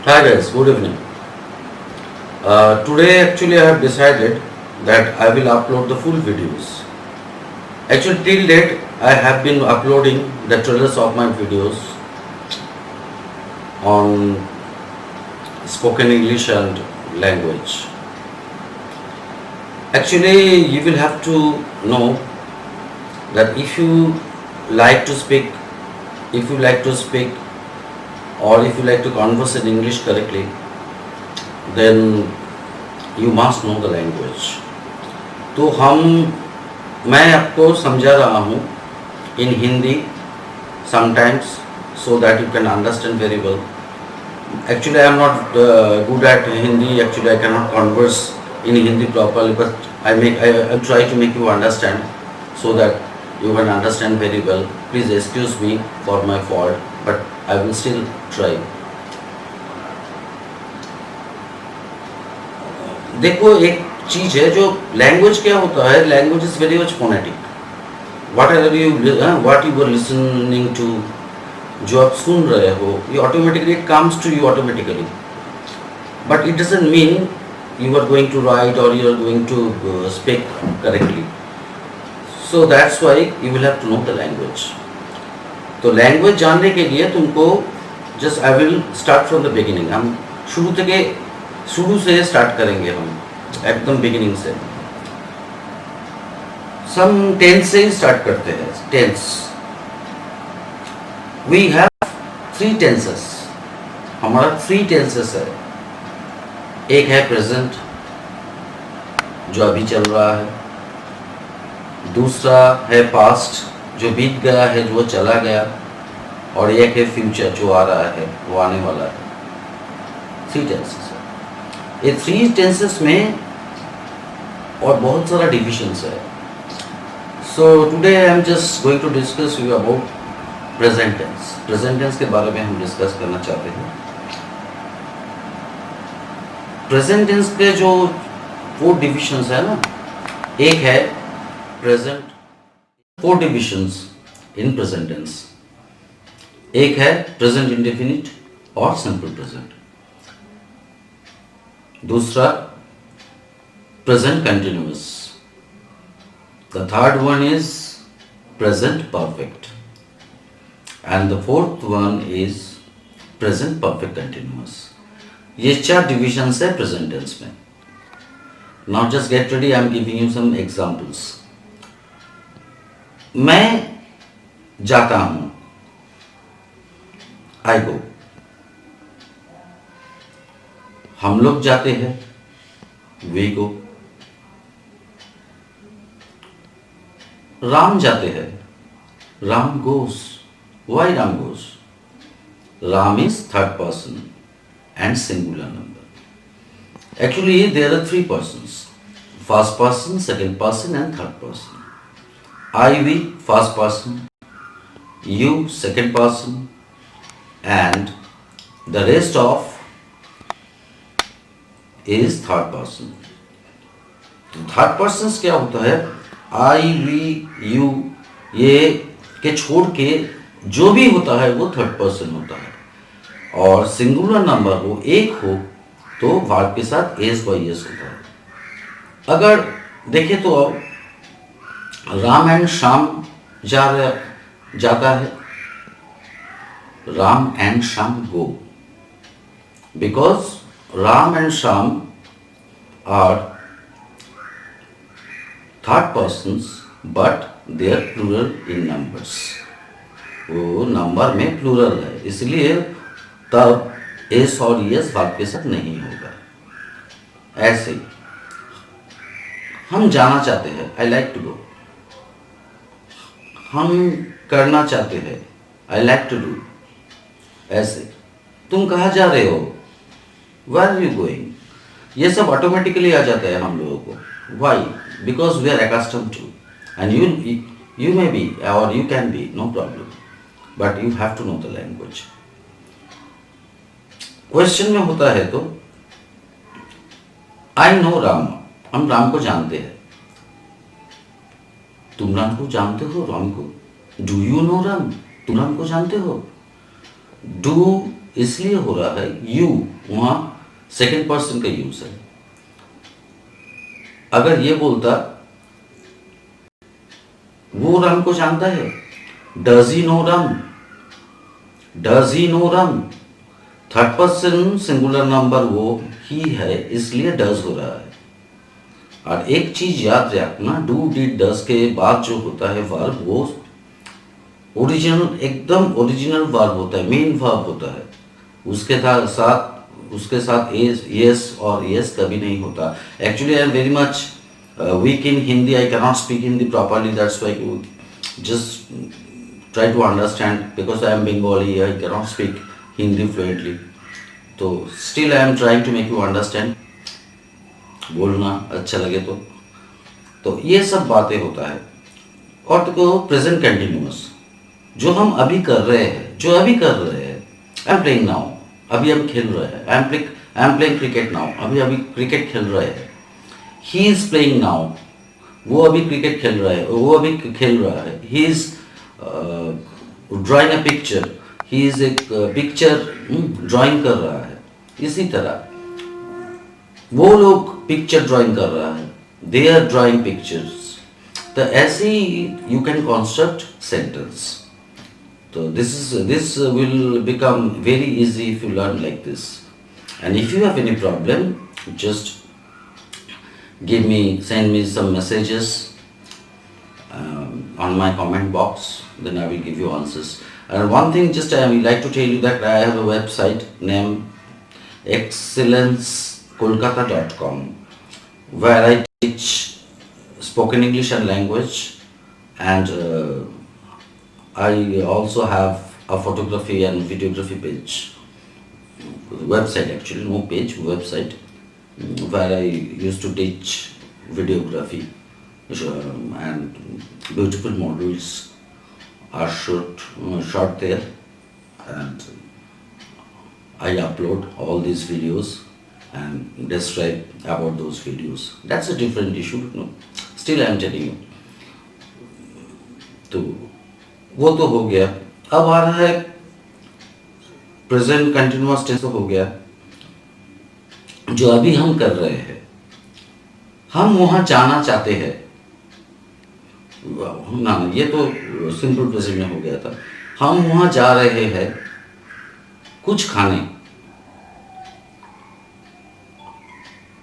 Hi guys, good evening. Today actually I have decided that I will upload the full videos. Actually till date I have been uploading the trailers of my videos on spoken English and language. Actually you will have to know that if you like to speak or if you like to converse in English correctly, then you must know the language. तो मैं आपको समझा रहा हूँ in Hindi sometimes so that you can understand very well. Actually I am not good at Hindi. Actually I cannot converse in Hindi properly, but I try to make you understand so that you can understand very well. Please excuse me for my fault, but I will still try. देखो एक चीज है जो language क्या होता है. Language is very much phonetic. What you are listening to, जो आप सुन रहे हो, ये automatically it comes to you automatically, but it doesn't mean you are going to write or you are going to speak correctly. So that's why you will have to know the language. तो language जानने के लिए तुमको just I will start from the beginning. हम शुरू से start करेंगे, हम एकदम बिगिनिंग से. सम टेंस से ही स्टार्ट करते हैं. Tense we have 3 tenses. हमारा 3 टेंसेस है. एक है प्रेजेंट जो अभी चल रहा है, दूसरा है पास्ट जो बीत गया है, जो चला गया, और एक है फ्यूचर जो आ रहा है, वो आने वाला है. 3 टेंसेस है. ये 3 टेंसेस में और बहुत सारा डिविजन्स है. So today I am just going to discuss you about present tense. Present tense के बारे में हम डिस्कस करना चाहते हैं. प्रेजेंट टेंस के जो 4 डिविजन्स है ना, एक है present. 4 divisions in present tense. एक है प्रेजेंट इंडेफिनिट और सिंपल प्रेजेंट. दूसरा present continuous. The third one is present perfect and the fourth one is present perfect continuous. ये 4 डिविजन्स है प्रेजेंट टेंस में. Now just get ready, I am giving you some examples. मैं जाता हूं, आई गो. हम लोग जाते हैं, वी गो. राम जाते हैं, Ram goes. Why Ram goes? Ram is third person and singular number. Actually there are 3 persons: first person, second person and third person. I, we first person, you second person, and the rest of is third person. तो third person क्या होता है? I, we, you ये के छोड़ के जो भी होता है वो थर्ड पर्सन होता है. और सिंगुलर नंबर हो, एक हो, तो वर्ब के साथ एस बाई एस होता है. अगर देखें तो राम एंड श्याम जाता है. Ram and Shyam go, because Ram and Shyam are third persons but they are plural in numbers. वो नंबर में प्लूरल है, इसलिए तब एस और यस वर्ब के साथ नहीं होगा. ऐसे हम जाना चाहते हैं, आई लाइक टू गो. हम करना चाहते हैं, आई लाइक टू डू. ऐसे तुम कहाँ जा रहे हो? Where are you going? ये सब ऑटोमेटिकली आ जाता है हम लोगों को. Why? Because we are accustomed to. And you may be or you can be, no problem, but you have to know the language. Question में होता है तो आई नो राम, हम राम को जानते हैं. तुम राम को जानते हो? राम को. Do you know Ram? तुम राम को जानते हो? डू इसलिए हो रहा है, यू वहां सेकंड पर्सन का यूज है। अगर ये बोलता वो राम को जानता है, does he know Ram, does he know Ram, third person singular number वो ही है, इसलिए डज हो रहा है। और एक चीज याद रखना, डू डिड डज के बाद जो होता है वर्ब, वो ओरिजिनल, एकदम ओरिजिनल वर्ब होता है, मेन वर्ब होता है। उसके साथ यस और यस कभी नहीं होता। Actually I am very much weak in Hindi. I cannot speak Hindi properly. That's why you just try to understand. Because I am Bengali, I cannot speak Hindi fluently. तो still I am trying to make you understand. बोलना अच्छा लगे तो ये सब बातें होता है। और देखो प्रेजेंट कंटिन्यूअस, जो हम अभी कर रहे हैं, आई एम प्लेइंग नाउ, अभी हम खेल रहे हैं, I am playing cricket now, अभी क्रिकेट खेल रहे हैं। ही इज प्लेइंग नाउ, वो अभी क्रिकेट खेल रहा है, वो अभी खेल रहा है। He is drawing a picture, he is एक पिक्चर ड्राइंग कर रहा है। इसी तरह वो लोग पिक्चर ड्राइंग कर रहा है, दे आर ड्राइंग पिक्चर्स। तो ऐसे ही यू कैन कंस्ट्रक्ट सेंटेंस। तो this will become very easy if you learn like this. And if you have any problem, just send me some messages on my comment box, then I will give you answers. And one thing just I would like to tell you that I have a website named excellencekolkata.com, where I teach spoken English and language, and I also have a photography and videography page, website actually, no page, website, where I used to teach videography, and beautiful models are shot there, and I upload all these videos and describe about those videos. That's a different issue, no? Still I am telling you. तो वो तो हो गया। अब आ रहा है present continuous tense, हो गया। जो अभी हम कर रहे हैं, हम वहां जाना चाहते हैं ना, ये तो सिंपल प्रेजेंट में हो गया था। हम वहां जा रहे हैं कुछ खाने,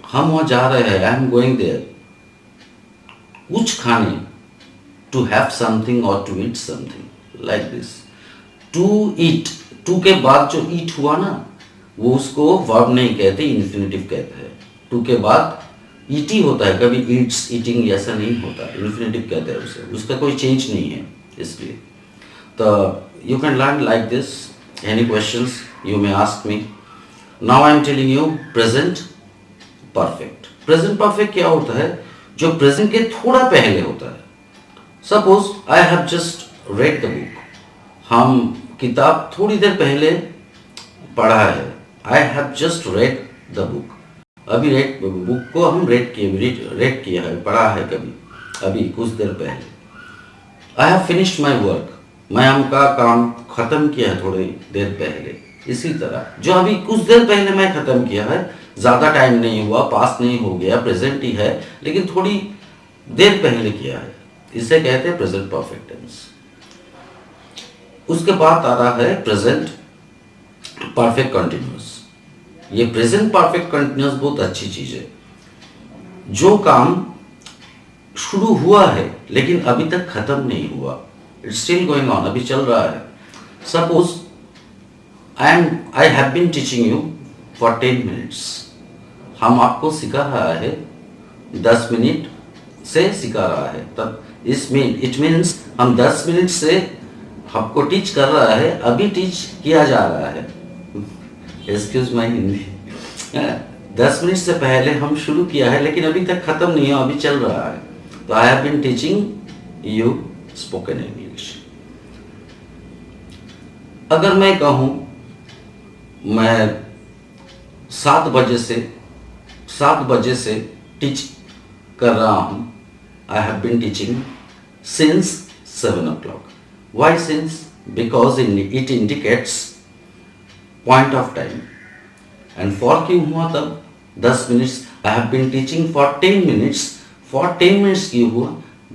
हम वहां जा रहे हैं, आई एम गोइंग देयर, कुछ खाने, टू हैव समथिंग और to eat something, like this. To eat, to के बाद जो ईट हुआ ना, वो उसको वर्ब नहीं कहते, इन्फिनेटिव कहते हैं। टू के बाद ईटी होता है, कभी ईट्स, ईटिंग ऐसा नहीं होता, इन्फिनेटिव कहते हैं उसे, उसका कोई चेंज नहीं है। इसलिए तो you can learn like this. Any questions you may ask me. Now I am telling you present perfect. Present perfect क्या होता है? जो प्रेजेंट के थोड़ा पहले होता है। Suppose I have just read the book, हम किताब थोड़ी देर पहले पढ़ा है। I have just read the book, अभी रेड बुक को हम रेड किया है, पढ़ा है कभी, अभी कुछ देर पहले। I have finished my work, मैं आपका काम खत्म किया है थोड़ी देर पहले। इसी तरह जो अभी कुछ देर पहले मैं खत्म किया है, ज़्यादा टाइम नहीं हुआ, पास नहीं हो गया, प्रेजेंट ही है, लेकिन थोड़ी देर पहले किया है, इसे कहते हैं प्रेजेंट परफेक्ट टेंस। उसके बाद आ रहा है प्रेजेंट परफेक्ट कंटिन्यूअस। ये प्रेजेंट परफेक्ट कंटिन्यूअस बहुत अच्छी चीज है। जो काम शुरू हुआ है लेकिन अभी तक खत्म नहीं हुआ, इट्स स्टिल गोइंग ऑन, अभी चल रहा है। Suppose I have been teaching you for 10 minutes, हम आपको सिखा रहा है 10 मिनट से सिखा रहा है, तब इट मीन्स हम 10 मिनट से आपको टीच कर रहा है, अभी टीच किया जा रहा है। एक्सक्यूज माई हिंदी, 10 मिनट से पहले हम शुरू किया है लेकिन अभी तक खत्म नहीं है, अभी चल रहा है। तो I have been teaching you spoken English. अगर मैं कहूं मैं 7 बजे से टीच कर रहा हूं, I have been teaching since 7 o'clock. Why since? Because it indicates point of time. And for क्यों हुआ तब 10 minutes? I have been teaching for 10 minutes. For 10 minutes क्यों हुआ?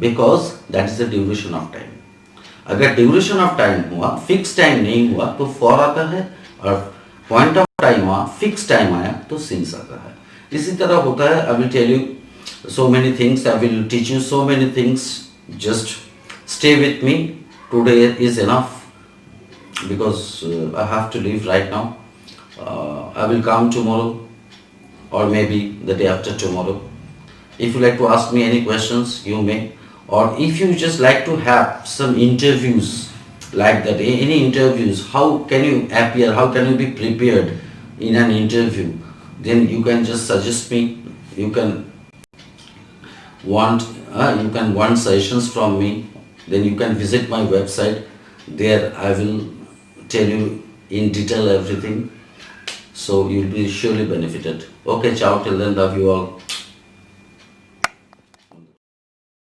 Because that is the duration of time. अगर duration of time हुआ, fix time नहीं हुआ तो फॉर आता है, और पॉइंट ऑफ टाइम हुआ, फिक्स टाइम आया तो सिंस आता है। इसी तरह होता है। I will tell you so many things, I will teach you so many things, just stay with me. Today is enough because I have to leave right now. I will come tomorrow or maybe the day after tomorrow. If you like to ask me any questions, you may. Or if you just like to have some interviews like that, any interviews, how can you appear, how can you be prepared in an interview, then you can just suggest me. You can want suggestions from me, then you can visit my website. There I will tell you in detail everything, so you'll be surely benefited. Okay, ciao, till then, love you all.